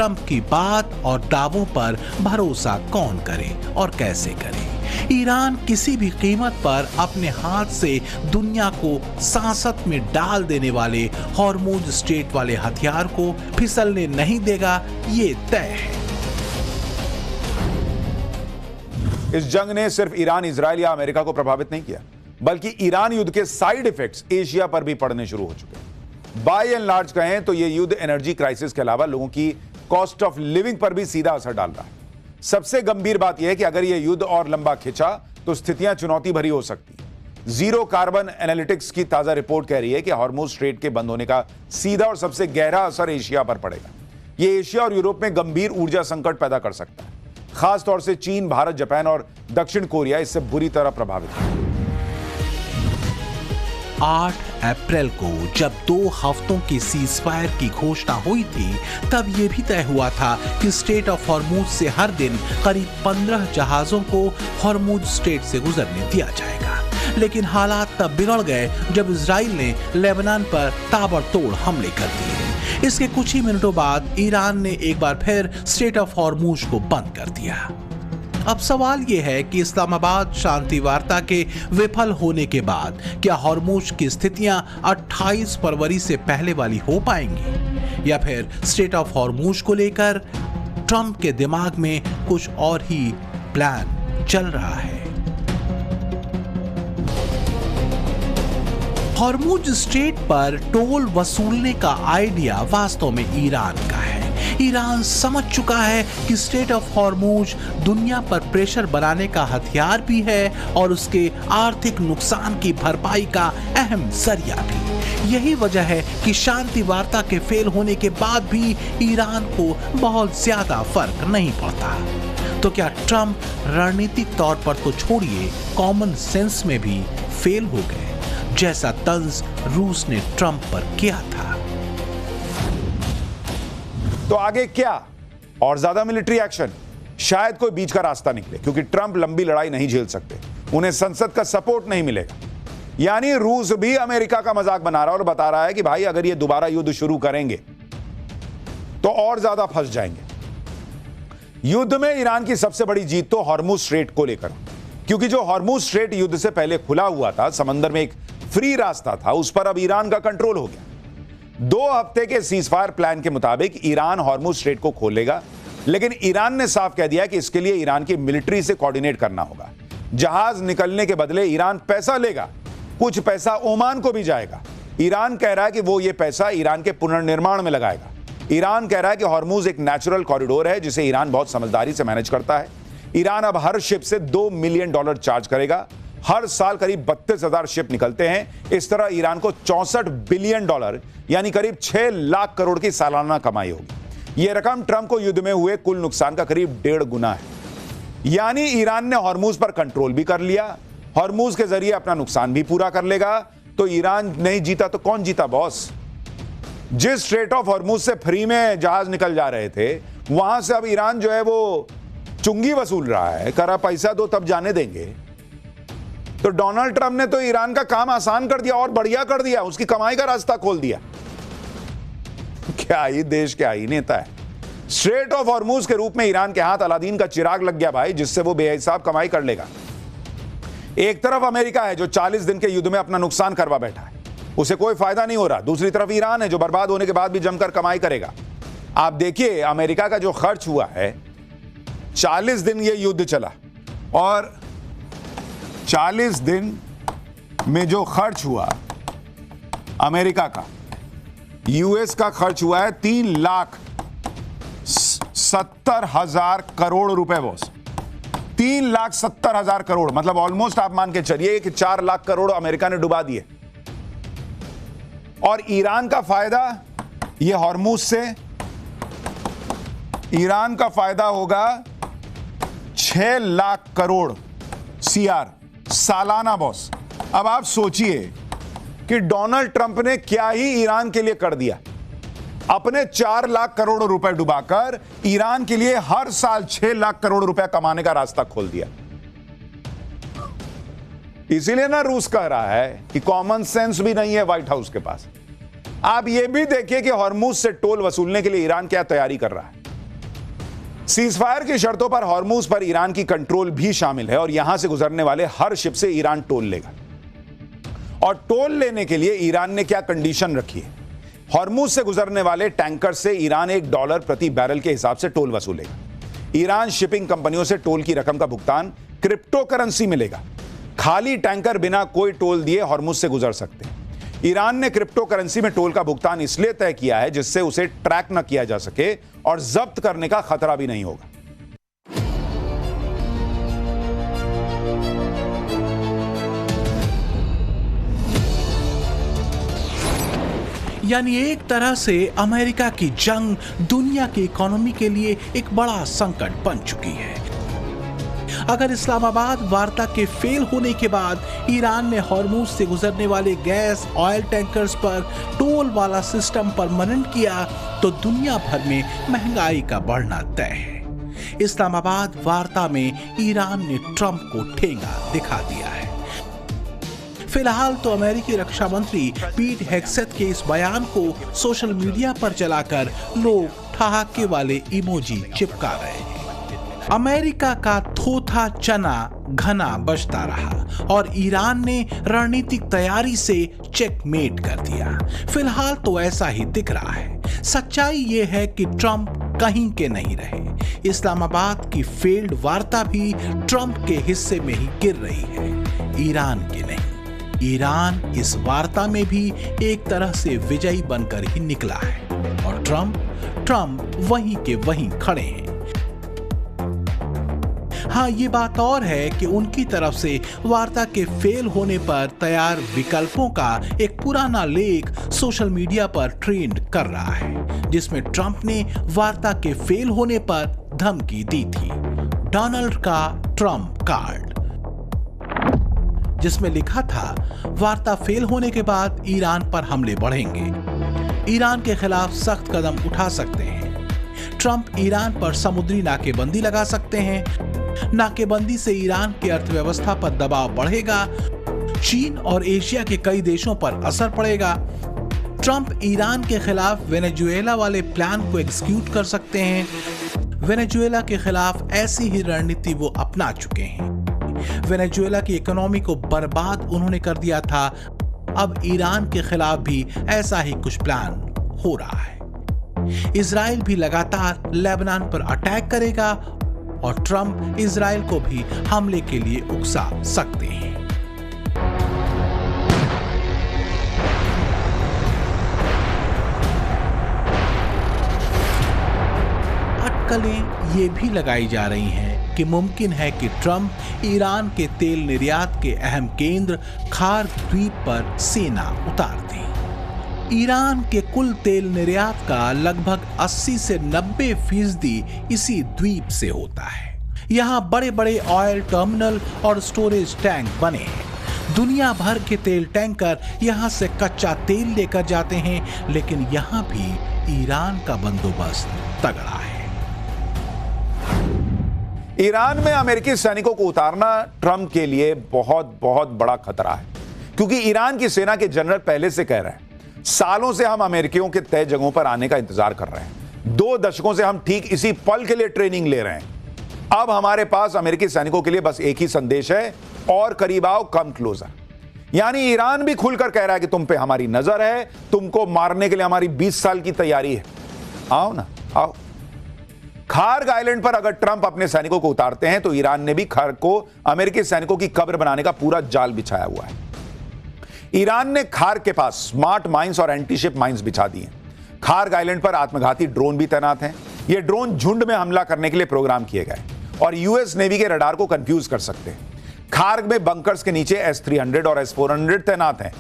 Trump की बात और दावों पर भरोसा कौन करे और कैसे करे। ईरान किसी भी कीमत पर अपने हाथ से दुनिया को सांसत में डाल देने वाले हॉर्मुज स्ट्रेट वाले हथियार को फिसलने नहीं देगा, ये तय है। इस जंग ने सिर्फ ईरान, इजराइल या अमेरिका को प्रभावित नहीं किया, बल्कि ईरान युद्ध के साइड इफेक्ट्स एशिया पर भी पड़ने शुरू हो चुके हैं। बाय एंड लार्ज कहें तो यह युद्ध एनर्जी क्राइसिस के अलावा लोगों की कॉस्ट ऑफ लिविंग पर भी सीधा असर डाल रहा है। सबसे गंभीर बात यह है कि अगर यह युद्ध और लंबा खिंचा तो स्थितियां चुनौती भरी हो सकती हैं। जीरो कार्बन एनालिटिक्स की ताजा रिपोर्ट कह रही है कि हॉर्मुज स्ट्रेट के बंद होने का सीधा और सबसे गहरा असर एशिया पर पड़ेगा। यह एशिया और यूरोप में गंभीर ऊर्जा संकट पैदा कर सकता है। खास तौर से चीन, भारत, जापान और दक्षिण कोरिया इससे बुरी तरह प्रभावित है। 8 अप्रैल को जब 2 हफ्तों की सीजफायर की घोषणा हुई थी, तब यह भी तय हुआ था कि स्ट्रेट ऑफ हॉर्मुज से हर दिन करीब 15 जहाजों को हॉर्मुज स्ट्रेट से गुजरने दिया जाएगा। लेकिन हालात तब बिगड़ गए जब इजराइल ने लेबनान पर ताबड़तोड़ हमले कर दिए। इसके कुछ ही मिनटों बाद ईरान ने एक बार फिर स्ट्रेट ऑफ हॉर्मुज को बंद कर दिया। अब सवाल यह है कि इस्लामाबाद शांति वार्ता के विफल होने के बाद क्या हॉर्मुज की स्थितियां 28 फरवरी से पहले वाली हो पाएंगी, या फिर स्ट्रेट ऑफ हॉर्मुज को लेकर ट्रंप के दिमाग में कुछ और ही प्लान चल रहा है। हॉर्मुज स्ट्रेट पर टोल वसूलने का आइडिया वास्तव में ईरान का है। ईरान समझ चुका है कि स्ट्रेट ऑफ हॉर्मुज दुनिया पर प्रेशर बनाने का हथियार भी है और उसके आर्थिक नुकसान की भरपाई का अहम जरिया भी। यही वजह है कि शांति वार्ता के फेल होने के बाद भी ईरान को बहुत ज्यादा फर्क नहीं पड़ता। तो क्या ट्रंप रणनीतिक तौर पर तो छोड़िए, कॉमन सेंस में भी फेल हो गए, जैसा तंज रूस ने ट्रंप पर किया था? तो आगे क्या? और ज्यादा मिलिट्री एक्शन? शायद कोई बीच का रास्ता निकले, क्योंकि ट्रंप लंबी लड़ाई नहीं झेल सकते। उन्हें संसद का सपोर्ट नहीं मिलेगा। यानी रूस भी अमेरिका का मजाक बना रहा है और बता रहा है कि भाई अगर ये दोबारा युद्ध शुरू करेंगे तो और ज्यादा फंस जाएंगे। युद्ध में ईरान की सबसे बड़ी जीत तो हॉर्मुज स्ट्रेट को लेकर, क्योंकि जो हॉर्मुज स्ट्रेट युद्ध से पहले खुला हुआ था, समंदर में एक फ्री रास्ता था, उस पर अब ईरान का कंट्रोल हो गया। 2 हफ्ते के सीजफायर प्लान के मुताबिक ईरान हॉर्मुज स्ट्रेट को खोलेगा, लेकिन ईरान ने साफ कह दिया कि इसके लिए ईरान की मिलिट्री से कोऑर्डिनेट करना होगा। जहाज निकलने के बदले ईरान पैसा लेगा, कुछ पैसा ओमान को भी जाएगा। ईरान कह रहा है कि वो ये पैसा ईरान के पुनर्निर्माण में लगाएगा। ईरान कह रहा है कि हॉर्मुज एक नेचुरल कॉरिडोर है जिसे ईरान बहुत समझदारी से मैनेज करता है। ईरान अब हर शिप से $2 मिलियन चार्ज करेगा। हर साल करीब 32,000 शिप निकलते हैं। इस तरह ईरान को $64 बिलियन यानी करीब 6 लाख करोड़ की सालाना कमाई होगी। यह रकम ट्रंप को युद्ध में हुए कुल नुकसान का करीब 1.5 गुना है। यानी ईरान ने हॉर्मुज पर कंट्रोल भी कर लिया, हॉर्मुज के जरिए अपना नुकसान भी पूरा कर लेगा। तो ईरान नहीं जीता तो कौन जीता बॉस? जिस स्ट्रेट ऑफ हॉर्मुज से फ्री में जहाज निकल जा रहे थे, वहां से अब ईरान जो है वो चुंगी वसूल रहा है। करा पैसा दो तब जाने देंगे। तो डोनाल्ड ट्रंप ने तो ईरान का काम आसान कर दिया और बढ़िया कर दिया, उसकी कमाई का रास्ता खोल दिया। क्या ही देश, क्या ही नेता है। स्ट्रेट ऑफ हॉर्मुज के रूप में ईरान के हाथ अलादीन का चिराग लग गया भाई, जिससे वो बेहिसाब कमाई कर लेगा। एक तरफ अमेरिका है जो 40 दिन के युद्ध में अपना नुकसान करवा बैठा है, उसे कोई फायदा नहीं हो रहा। दूसरी तरफ ईरान है जो बर्बाद होने के बाद भी जमकर कमाई करेगा। आप देखिए अमेरिका का जो खर्च हुआ है, 40 दिन ये युद्ध चला और 40 दिन में जो खर्च हुआ अमेरिका का, यूएस का खर्च हुआ है 3,70,000 करोड़ रुपए बॉस। 3,70,000 करोड़, मतलब ऑलमोस्ट आप मान के चलिए कि 4 लाख करोड़ अमेरिका ने डुबा दिए। और ईरान का फायदा ये हॉर्मुज से, ईरान का फायदा होगा 6 लाख करोड़ CR सालाना बॉस। अब आप सोचिए कि डोनाल्ड ट्रंप ने क्या ही ईरान के लिए कर दिया। अपने 4 लाख करोड़ रुपए डुबाकर ईरान के लिए हर साल 6 लाख करोड़ रुपए कमाने का रास्ता खोल दिया। इसीलिए ना रूस कह रहा है कि कॉमन सेंस भी नहीं है व्हाइट हाउस के पास। आप यह भी देखिए कि हॉर्मुज से टोल वसूलने के लिए ईरान क्या तैयारी कर रहा है। सीजफायर की शर्तों पर हॉर्मूज पर ईरान की कंट्रोल भी शामिल है और यहां से गुजरने वाले हर शिप से ईरान टोल लेगा। और टोल लेने के लिए ईरान ने क्या कंडीशन रखी है? हॉर्मूज से गुजरने वाले टैंकर से ईरान $1 प्रति बैरल के हिसाब से टोल वसूलेगा। ईरान शिपिंग कंपनियों से टोल की रकम का भुगतान क्रिप्टो करेंसी मिलेगा। खाली टैंकर बिना कोई टोल दिए हॉर्मूज से गुजर सकते हैं। ईरान ने क्रिप्टो करेंसी में टोल का भुगतान इसलिए तय किया है जिससे उसे ट्रैक न किया जा सके और जब्त करने का खतरा भी नहीं होगा। यानी एक तरह से अमेरिका की जंग दुनिया की इकोनॉमी के लिए एक बड़ा संकट बन चुकी है। अगर इस्लामाबाद वार्ता के फेल होने के बाद ईरान ने हॉर्मूज से गुजरने वाले गैस ऑयल टैंकर्स पर टोल वाला सिस्टम परमानेंट किया तो दुनिया भर में महंगाई का बढ़ना तय है। इस्लामाबाद वार्ता में ईरान ने ट्रंप को ठेंगा दिखा दिया है। फिलहाल तो अमेरिकी रक्षा मंत्री पीट हेग्सेथ के इस बयान को सोशल मीडिया पर चलाकर लोग ठहाके वाले इमोजी चिपका रहे हैं। अमेरिका का थोथा चना घना बजता रहा और ईरान ने रणनीतिक तैयारी से चेकमेट कर दिया। फिलहाल तो ऐसा ही दिख रहा है। सच्चाई ये है कि ट्रंप कहीं के नहीं रहे। इस्लामाबाद की फेल्ड वार्ता भी ट्रंप के हिस्से में ही गिर रही है, ईरान के नहीं। ईरान इस वार्ता में भी एक तरह से विजयी बनकर ही निकला है और ट्रंप वहीं के वहीं खड़े हैं। हाँ, ये बात और है कि उनकी तरफ से वार्ता के फेल होने पर तैयार विकल्पों का एक पुराना लेख सोशल मीडिया पर ट्रेंड कर रहा है, जिसमें ट्रंप ने वार्ता के फेल होने पर धमकी दी थी। डोनाल्ड का ट्रंप कार्ड, जिसमें लिखा था वार्ता फेल होने के बाद ईरान पर हमले बढ़ेंगे, ईरान के खिलाफ सख्त कदम उठा सकते हैं, ट्रंप ईरान पर समुद्री नाकेबंदी लगा सकते हैं, नाकेबंदी से ईरान की अर्थव्यवस्था पर दबाव बढ़ेगा, चीन और एशिया के कई देशों पर असर पड़ेगा, ट्रंप ईरान के खिलाफ वेनेजुएला वाले प्लान को एग्जीक्यूट कर सकते हैं। वेनेजुएला के खिलाफ ऐसी ही रणनीति वो अपना चुके हैं। वेनेजुएला की इकोनॉमी को बर्बाद उन्होंने कर दिया था। अब ईरान के खिलाफ भी ऐसा ही कुछ प्लान हो रहा है। इजराइल भी लगातार लेबनान पर अटैक करेगा और ट्रंप इजराइल को भी हमले के लिए उकसा सकते हैं। अटकलें ये भी लगाई जा रही हैं कि मुमकिन है कि ट्रंप ईरान के तेल निर्यात के अहम केंद्र खार द्वीप पर सेना उतार दें। ईरान के कुल तेल निर्यात का लगभग 80 से 90% इसी द्वीप से होता है। यहाँ बड़े बड़े ऑयल टर्मिनल और स्टोरेज टैंक बने हैं। दुनिया भर के तेल टैंकर यहाँ से कच्चा तेल लेकर जाते हैं, लेकिन यहाँ भी ईरान का बंदोबस्त तगड़ा है। ईरान में अमेरिकी सैनिकों को उतारना ट्रंप के लिए बहुत बहुत बड़ा खतरा है, क्योंकि ईरान की सेना के जनरल पहले से कह रहे हैं, सालों से हम अमेरिकियों के तय जगहों पर आने का इंतजार कर रहे हैं। 2 दशकों से हम ठीक इसी पल के लिए ट्रेनिंग ले रहे हैं। अब हमारे पास अमेरिकी सैनिकों के लिए बस एक ही संदेश है, और करीब आओ, कम क्लोजर। यानी ईरान भी खुलकर कह रहा है कि तुम पे हमारी नजर है, तुमको मारने के लिए हमारी 20 साल की तैयारी है। आओ ना, आओ। खार्ग आइलैंड पर अगर ट्रंप अपने सैनिकों को उतारते हैं तो ईरान ने भी खार्ग को अमेरिकी सैनिकों की कब्र बनाने का पूरा जाल बिछाया हुआ है। ईरान ने खार्ग के पास स्मार्ट माइंस और एंटीशिप माइंस बिछा दी हैं। खार्ग आइलैंड पर आत्मघाती ड्रोन भी तैनात हैं। ये ड्रोन झुंड में हमला करने के लिए प्रोग्राम किए गए और यूएस नेवी के रडार को कंफ्यूज कर सकते हैं। खार्ग में बंकर्स के नीचे S-300 और S-400 तैनात हैं।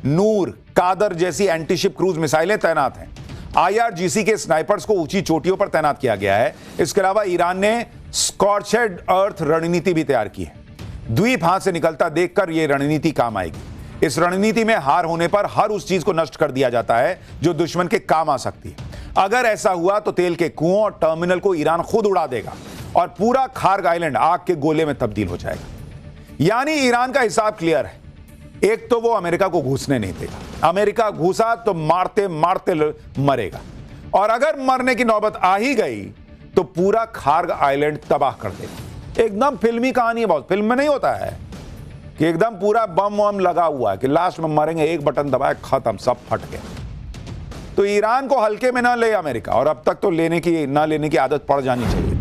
नूर, कादर जैसी एंटीशिप क्रूज मिसाइलें तैनात हैं। IRGC के स्नाइपर्स को ऊंची चोटियों पर तैनात किया गया है। इसके अलावा ईरान ने स्कॉर्चेड अर्थ रणनीति भी तैयार की है। द्वीप हाथ से निकलता देखकर यह रणनीति काम आएगी। इस रणनीति में हार होने पर हर उस चीज को नष्ट कर दिया जाता है जो दुश्मन के काम आ सकती है। अगर ऐसा हुआ तो तेल के कुओं और टर्मिनल को ईरान खुद उड़ा देगा और पूरा खार्ग आइलैंड आग के गोले में तब्दील हो जाएगा। यानी ईरान का हिसाब क्लियर है। एक तो वो अमेरिका को घुसने नहीं देगा। अमेरिका घुसा तो मारते मारते मरेगा, और अगर मरने की नौबत आ ही गई तो पूरा खार्ग आइलैंड तबाह कर देगा। एकदम फिल्मी कहानी है, बहुत फिल्म में नहीं होता है कि एकदम पूरा बम वम लगा हुआ है कि लास्ट में मरेंगे, एक बटन दबाए खत्म, सब फट गया। तो ईरान को हल्के में ना ले अमेरिका, और अब तक तो ना लेने की आदत पड़ जानी चाहिए।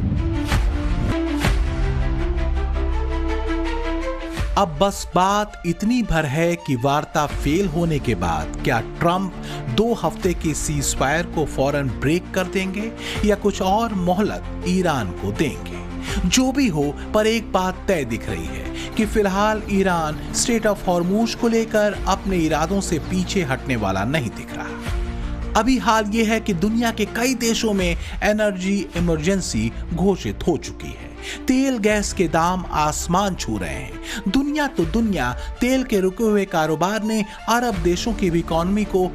अब बस बात इतनी भर है कि वार्ता फेल होने के बाद क्या ट्रंप 2 हफ्ते की सीज़फायर को फौरन ब्रेक कर देंगे या कुछ और मोहलत ईरान को देंगे। जो भी हो, पर एक बात तय दिख रही है कि फिलहाल ईरान स्ट्रेट ऑफ हॉर्मुज को लेकर अपने इरादों से पीछे हटने वाला नहीं दिख रहा। अभी हाल ये है कि दुनिया के कई देशों में एनर्जी इमरजेंसी घोषित हो चुकी है। तेल गैस के दाम आसमान छू रहे हैं। दुनिया तेल के रुके हुए कारोबार ने अरब देशों की इकोनॉमी को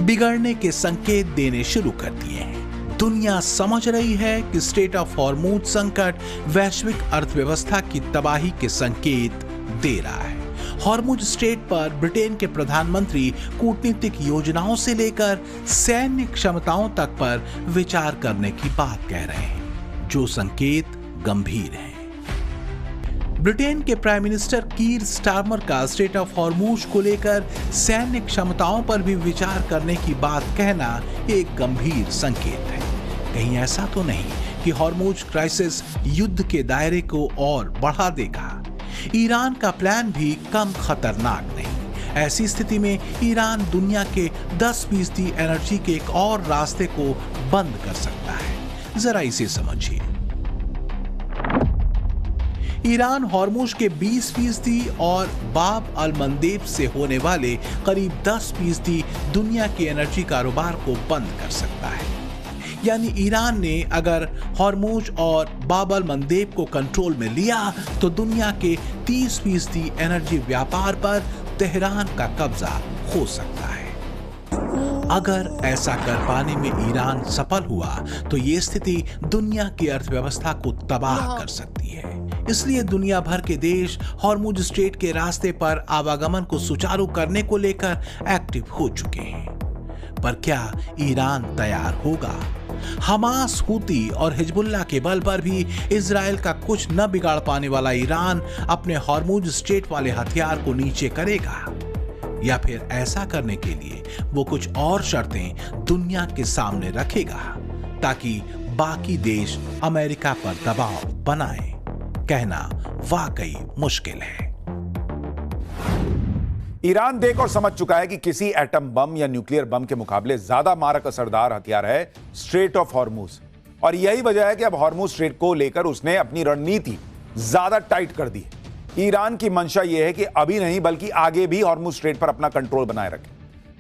बिगड़ने के संकेत देने शुरू कर दिए हैं। दुनिया समझ रही है कि स्ट्रेट ऑफ हॉर्मुज संकट वैश्विक अर्थव्यवस्था की तबाही के संकेत दे रहा है। हॉर्मुज स्ट्रेट पर ब्रिटेन के प्रधानमंत्री कूटनीतिक योजनाओं से लेकर सैन्य क्षमताओं तक पर विचार करने की बात कह रहे हैं, जो संकेत गंभीर है। ब्रिटेन के प्राइम मिनिस्टर कीर स्टारमर का स्ट्रेट ऑफ हॉर्मुज को लेकर सैन्य क्षमताओं पर भी विचार करने की बात कहना एक गंभीर संकेत है। कहीं ऐसा तो नहीं कि हॉर्मुज क्राइसिस युद्ध के दायरे को और बढ़ा देगा। ईरान का प्लान भी कम खतरनाक नहीं। ऐसी स्थिति में ईरान दुनिया के 10% एनर्जी के एक और रास्ते को बंद कर सकता है। जरा इसे समझिए। ईरान हॉर्मुज के 20% और बाब अल मंदेब से होने वाले करीब 10% दुनिया के एनर्जी कारोबार को बंद कर सकता है। यानी ईरान ने अगर हॉर्मुज और बाब अल मंदेब को कंट्रोल में लिया तो दुनिया के 30% एनर्जी व्यापार पर तेहरान का कब्जा हो सकता है। अगर ऐसा कर पाने में ईरान सफल हुआ तो ये स्थिति दुनिया की अर्थव्यवस्था को तबाह कर सकती है। इसलिए दुनिया भर के देश हॉर्मुज स्ट्रेट के रास्ते पर आवागमन को सुचारू करने को लेकर एक्टिव हो चुके हैं। पर क्या ईरान तैयार होगा? हमास, हूती और हिजबुल्लाह के बल पर भी इजराइल का कुछ न बिगाड़ पाने वाला ईरान अपने हॉर्मुज स्ट्रेट वाले हथियार को नीचे करेगा, या फिर ऐसा करने के लिए वो कुछ और शर्तें दुनिया के सामने रखेगा ताकि बाकी देश अमेरिका पर दबाव बनाएं? कहना वाकई मुश्किल है। ईरान देख और समझ चुका है कि किसी एटम बम या न्यूक्लियर बम के मुकाबले ज्यादा मारक असरदार हथियार है स्ट्रेट ऑफ हॉर्मुज, और यही वजह है कि अब हॉर्मुज स्ट्रेट को लेकर उसने अपनी रणनीति ज्यादा टाइट कर दी है। ईरान की मंशा यह है कि अभी नहीं बल्कि आगे भी हॉर्मुज स्ट्रेट पर अपना कंट्रोल बनाए रखे।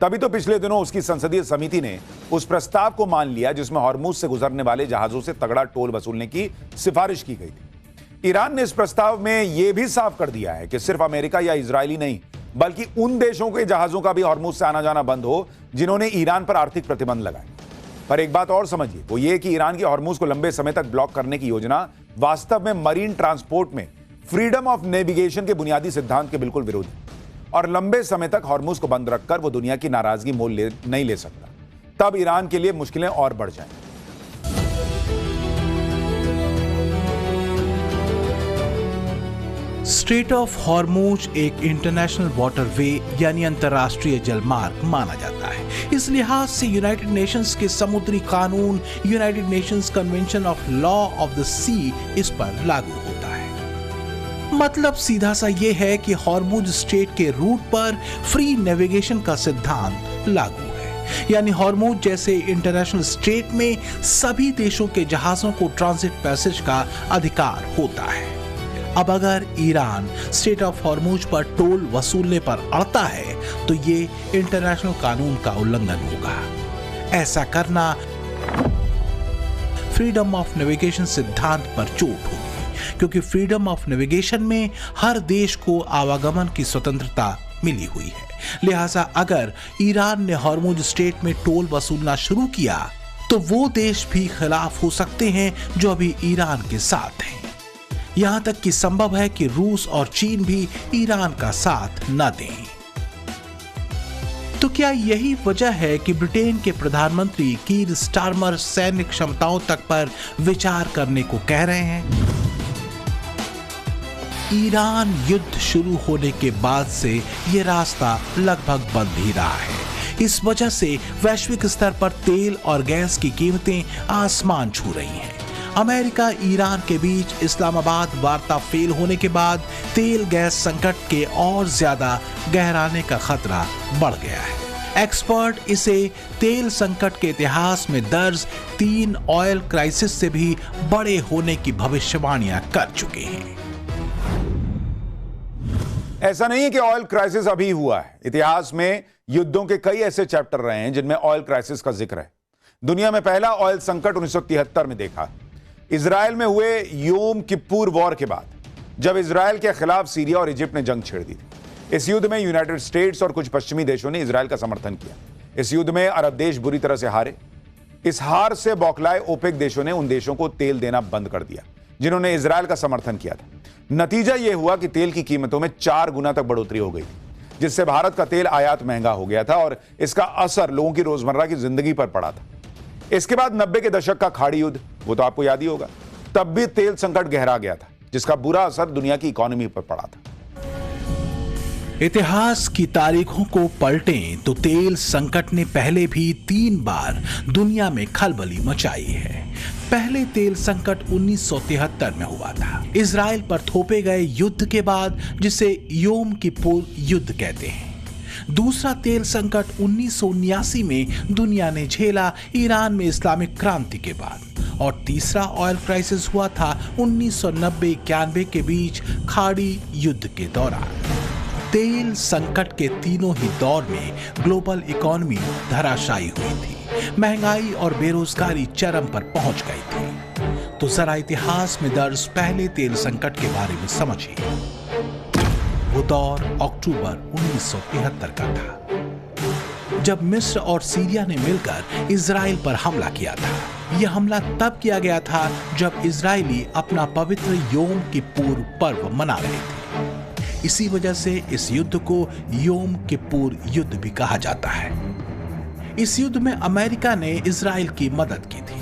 तभी तो पिछले दिनों उसकी संसदीय समिति ने उस प्रस्ताव को मान लिया जिसमें हॉर्मुज से गुजरने वाले जहाजों से तगड़ा टोल वसूलने की सिफारिश की गई थी। ईरान ने इस प्रस्ताव में यह भी साफ कर दिया है कि सिर्फ अमेरिका या इजरायली नहीं बल्कि उन देशों के जहाजों का भी हॉर्मुज से आना जाना बंद हो जिन्होंने ईरान पर आर्थिक प्रतिबंध लगाए। पर एक बात और समझिए, वो ये कि ईरान की हॉर्मुज को लंबे समय तक ब्लॉक करने की योजना वास्तव में मरीन ट्रांसपोर्ट में फ्रीडम ऑफ नेविगेशन के बुनियादी सिद्धांत के बिल्कुल विरोध है, और लंबे समय तक हॉर्मुज को बंद रखकर वो दुनिया की नाराजगी मोल नहीं ले सकता। तब ईरान के लिए मुश्किलें और बढ़ जाएंगी। स्ट्रेट ऑफ हॉर्मुज एक इंटरनेशनल वाटरवे यानी अंतर्राष्ट्रीय जलमार्ग माना जाता है। इस लिहाज से यूनाइटेड नेशंस के समुद्री कानून, United Nations convention of law of the sea, इस पर लागू होता है। मतलब सीधा सा ये है कि हॉर्मुज स्ट्रेट के रूट पर फ्री नेविगेशन का सिद्धांत लागू है। यानी हॉर्मुज जैसे इंटरनेशनल स्ट्रेट में सभी देशों के जहाजों को ट्रांजिट पैसेज का अधिकार होता है। अब अगर ईरान स्ट्रेट ऑफ हॉर्मुज पर टोल वसूलने पर अड़ता है तो ये इंटरनेशनल कानून का उल्लंघन होगा। ऐसा करना फ्रीडम ऑफ नेविगेशन सिद्धांत पर चोट होगी, क्योंकि फ्रीडम ऑफ नेविगेशन में हर देश को आवागमन की स्वतंत्रता मिली हुई है। लिहाजा अगर ईरान ने हॉर्मुज स्ट्रेट में टोल वसूलना शुरू किया तो वो देश भी खिलाफ हो सकते हैं जो अभी ईरान के साथ हैं। यहां तक कि संभव है कि रूस और चीन भी ईरान का साथ न दें। तो क्या यही वजह है कि ब्रिटेन के प्रधानमंत्री कीर स्टारमर सैन्य क्षमताओं तक पर विचार करने को कह रहे हैं? ईरान युद्ध शुरू होने के बाद से यह रास्ता लगभग बंद ही रहा है। इस वजह से वैश्विक स्तर पर तेल और गैस की कीमतें आसमान छू रही हैं। अमेरिका ईरान के बीच इस्लामाबाद वार्ता फेल होने के बाद तेल गैस संकट के और ज्यादा गहराने का खतरा बढ़ गया है। एक्सपर्ट इसे तेल संकट के इतिहास में दर्ज 3 ऑयल क्राइसिस से भी बड़े होने की भविष्यवाणियां कर चुके हैं। ऐसा नहीं है कि ऑयल क्राइसिस अभी हुआ है। इतिहास में युद्धों के कई ऐसे चैप्टर रहे हैं जिनमें ऑयल क्राइसिस का जिक्र है। दुनिया में पहला ऑयल संकट 1973 में देखा, इजराइल में हुए योम किप्पूर वॉर के बाद, जब इजराइल के खिलाफ सीरिया और इजिप्ट ने जंग छेड़ दी थी। इस युद्ध में यूनाइटेड स्टेट्स और कुछ पश्चिमी देशों ने इजराइल का समर्थन किया। इस युद्ध में अरब देश बुरी तरह से हारे। इस हार से बौखलाए ओपेक देशों ने उन देशों को तेल देना बंद कर दिया जिन्होंने इजराइल का समर्थन किया था। नतीजा यह हुआ कि तेल की कीमतों में 4 गुना तक बढ़ोतरी हो गई, जिससे भारत का तेल आयात महंगा हो गया था और इसका असर लोगों की रोजमर्रा की जिंदगी पर पड़ा था। इसके बाद 90 के दशक का खाड़ी युद्ध, वो तो आपको याद ही होगा, तब भी तेल संकट गहरा गया था, जिसका बुरा असर दुनिया की इकोनॉमी पर पड़ा था। इतिहास की तारीखों को पलटें तो तेल संकट ने पहले भी 3 बार दुनिया में खलबली मचाई है। पहले तेल संकट 1973 में हुआ था, इजराइल पर थोपे गए युद्ध के बाद, जिसे योम किप्पूर युद्ध कहते हैं। दूसरा तेल संकट 1979 में दुनिया ने झेला ईरान में इस्लामिक क्रांति के बाद। और तीसरा ऑयल क्राइसिस हुआ था 1990-91 के बीच खाड़ी युद्ध के दौरान। तेल संकट के तीनों ही दौर में ग्लोबल इकोनॉमी धराशायी हुई थी, महंगाई और बेरोजगारी चरम पर पहुंच गई थी। तो जरा इतिहास में दर्ज पहले तेल संकट के बारे में समझिए। वो दौर अक्टूबर 1973 का था, जब मिस्र और सीरिया ने मिलकर इजराइल पर हमला किया था। यह हमला तब किया गया था जब इजरायली अपना पवित्र योम किप्पूर पर्व मना रहे थे। इसी वजह से इस युद्ध को योम किप्पूर युद्ध भी कहा जाता है। इस युद्ध में अमेरिका ने इजराइल की मदद की थी।